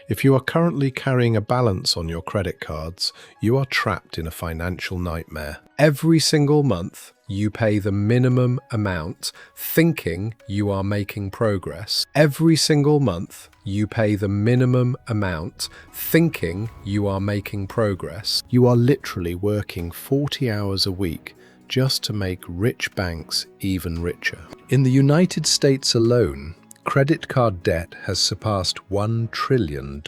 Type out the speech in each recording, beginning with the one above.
If you are currently carrying a balance on your credit cards, you are trapped in a financial nightmare. Every single month, you pay the minimum amount, thinking you are making progress. Every single month, you pay the minimum amount, thinking you are making progress. You are literally working 40 hours a week just to make rich banks even richer. In the United States alone, credit card debt has surpassed $1 trillion.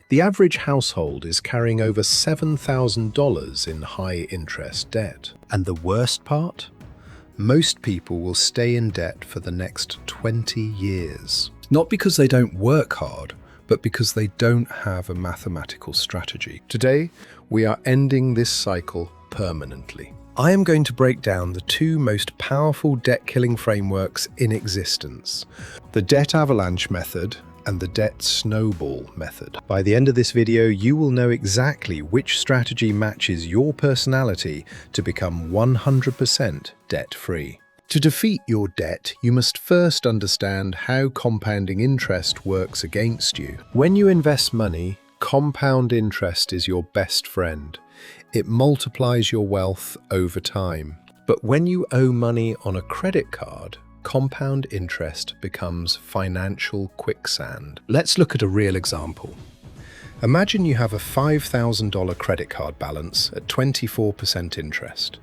The average household is carrying over $7,000 in high-interest debt. And the worst part? Most people will stay in debt for the next 20 years. Not because they don't work hard, but because they don't have a mathematical strategy. Today, we are ending this cycle permanently. I am going to break down the two most powerful debt-killing frameworks in existence, the Debt Avalanche method and the Debt Snowball method. By the end of this video, you will know exactly which strategy matches your personality to become 100% debt-free. To defeat your debt, you must first understand how compounding interest works against you. When you invest money, compound interest is your best friend. It multiplies your wealth over time. But when you owe money on a credit card, compound interest becomes financial quicksand. Let's look at a real example. Imagine you have a $5,000 credit card balance at 24% interest.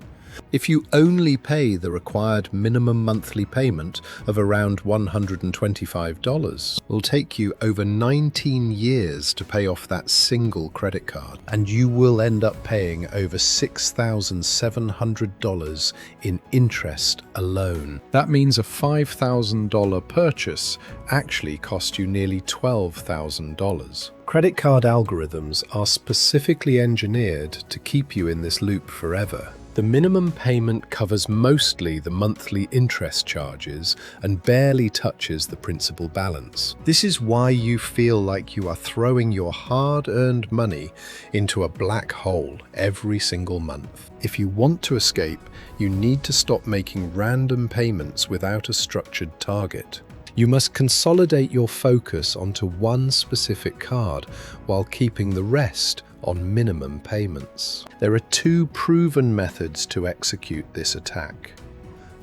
If you only pay the required minimum monthly payment of around $125, it will take you over 19 years to pay off that single credit card, and you will end up paying over $6,700 in interest alone. That means a $5,000 purchase actually cost you nearly $12,000. Credit card algorithms are specifically engineered to keep you in this loop forever. The minimum payment covers mostly the monthly interest charges and barely touches the principal balance. This is why you feel like you are throwing your hard-earned money into a black hole every single month. If you want to escape, you need to stop making random payments without a structured target. You must consolidate your focus onto one specific card while keeping the rest on minimum payments. There are two proven methods to execute this attack: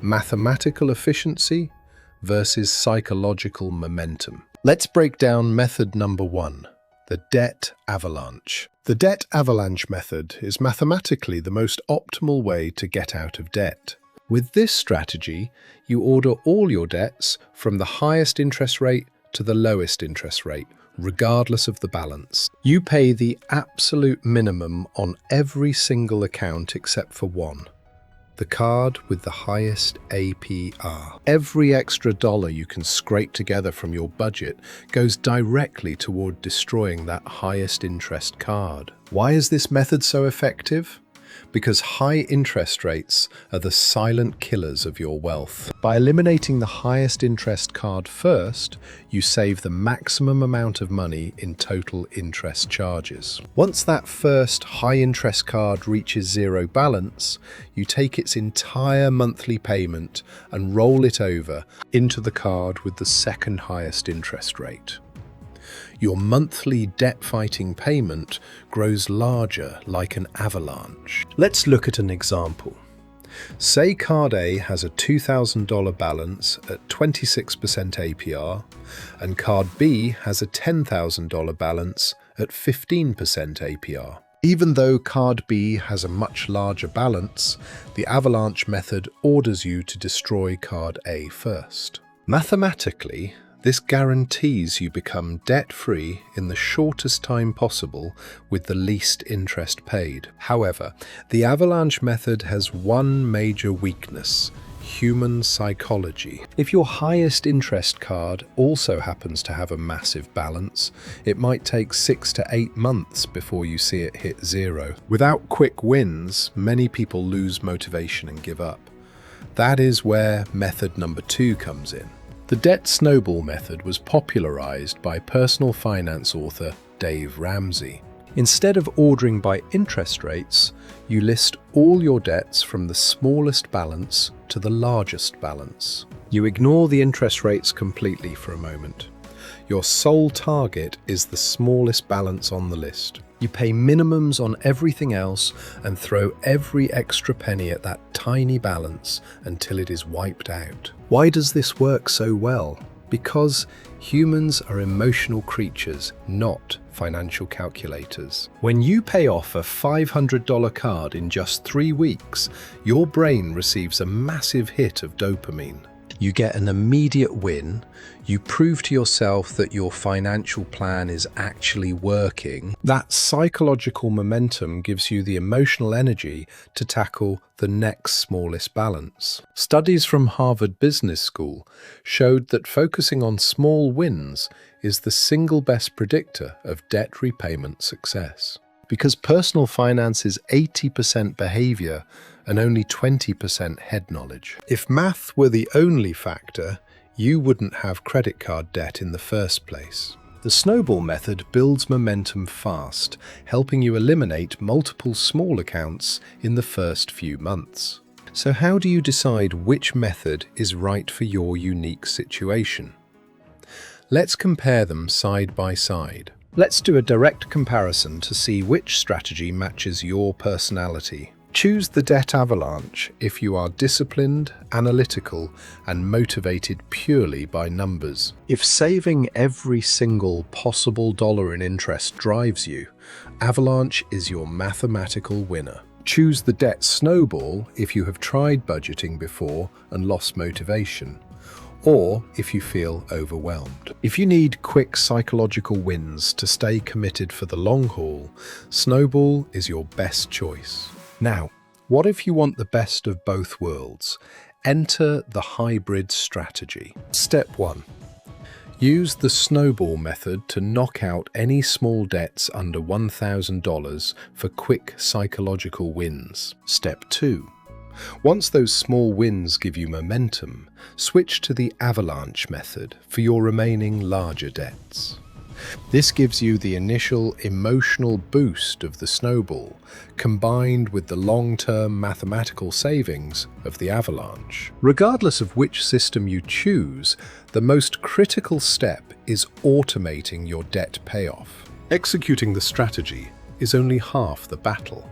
mathematical efficiency versus psychological momentum. Let's break down method number one, the Debt Avalanche. The Debt Avalanche method is mathematically the most optimal way to get out of debt. With this strategy, you order all your debts from the highest interest rate to the lowest interest rate, regardless of the balance. You pay the absolute minimum on every single account except for one, the card with the highest APR. Every extra dollar you can scrape together from your budget goes directly toward destroying that highest interest card. Why is this method so effective? Because high interest rates are the silent killers of your wealth. By eliminating the highest interest card first, you save the maximum amount of money in total interest charges. Once that first high interest card reaches zero balance, you take its entire monthly payment and roll it over into the card with the second highest interest rate. Your monthly debt-fighting payment grows larger like an avalanche. Let's look at an example. Say card A has a $2,000 balance at 26% APR, and card B has a $10,000 balance at 15% APR. Even though card B has a much larger balance, the Avalanche method orders you to destroy card A first. Mathematically, this guarantees you become debt-free in the shortest time possible with the least interest paid. However, the Avalanche method has one major weakness: human psychology. If your highest interest card also happens to have a massive balance, it might take 6 to 8 months before you see it hit zero. Without quick wins, many people lose motivation and give up. That is where method number 2 comes in. The Debt Snowball method was popularized by personal finance author Dave Ramsey. Instead of ordering by interest rates, you list all your debts from the smallest balance to the largest balance. You ignore the interest rates completely for a moment. Your sole target is the smallest balance on the list. You pay minimums on everything else and throw every extra penny at that tiny balance until it is wiped out. Why does this work so well? Because humans are emotional creatures, not financial calculators. When you pay off a $500 card in just 3 weeks, your brain receives a massive hit of dopamine. You get an immediate win. You prove to yourself that your financial plan is actually working. That psychological momentum gives you the emotional energy to tackle the next smallest balance. Studies from Harvard Business School showed that focusing on small wins is the single best predictor of debt repayment success. Because personal finance is 80% behavior and only 20% head knowledge. If math were the only factor, you wouldn't have credit card debt in the first place. The snowball method builds momentum fast, helping you eliminate multiple small accounts in the first few months. So how do you decide which method is right for your unique situation? Let's compare them side by side. Let's do a direct comparison to see which strategy matches your personality. Choose the Debt Avalanche if you are disciplined, analytical, and motivated purely by numbers. If saving every single possible dollar in interest drives you, Avalanche is your mathematical winner. Choose the Debt Snowball if you have tried budgeting before and lost motivation, or if you feel overwhelmed. If you need quick psychological wins to stay committed for the long haul, Snowball is your best choice. Now, what if you want the best of both worlds? Enter the hybrid strategy. Step 1. Use the snowball method to knock out any small debts under $1,000 for quick psychological wins. Step 2. Once those small wins give you momentum, switch to the avalanche method for your remaining larger debts. This gives you the initial emotional boost of the snowball, combined with the long-term mathematical savings of the avalanche. Regardless of which system you choose, the most critical step is automating your debt payoff. Executing the strategy is only half the battle.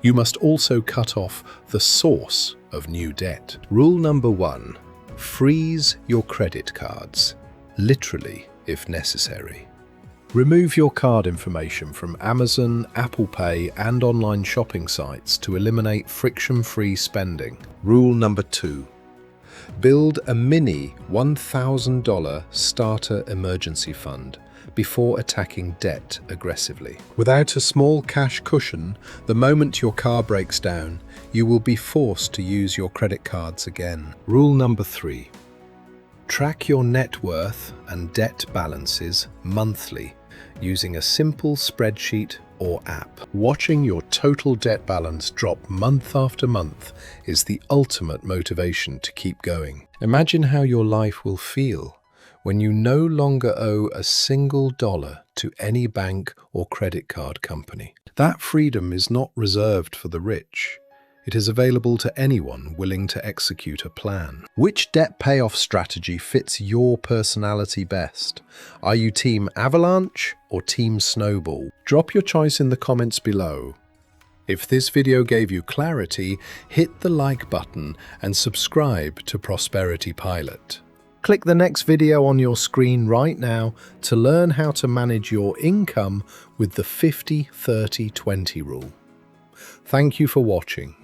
You must also cut off the source of new debt. Rule number 1, freeze your credit cards, literally if necessary. Remove your card information from Amazon, Apple Pay, and online shopping sites to eliminate friction-free spending. Rule number 2, build a mini $1,000 starter emergency fund before attacking debt aggressively. Without a small cash cushion, the moment your car breaks down, you will be forced to use your credit cards again. Rule number 3, track your net worth and debt balances monthly using a simple spreadsheet or app. Watching your total debt balance drop month after month is the ultimate motivation to keep going. Imagine how your life will feel when you no longer owe a single dollar to any bank or credit card company. That freedom is not reserved for the rich. It is available to anyone willing to execute a plan. Which debt payoff strategy fits your personality best? Are you Team Avalanche or Team Snowball? Drop your choice in the comments below. If this video gave you clarity, hit the like button and subscribe to Prosperity Pilot. Click the next video on your screen right now to learn how to manage your income with the 50-30-20 rule. Thank you for watching.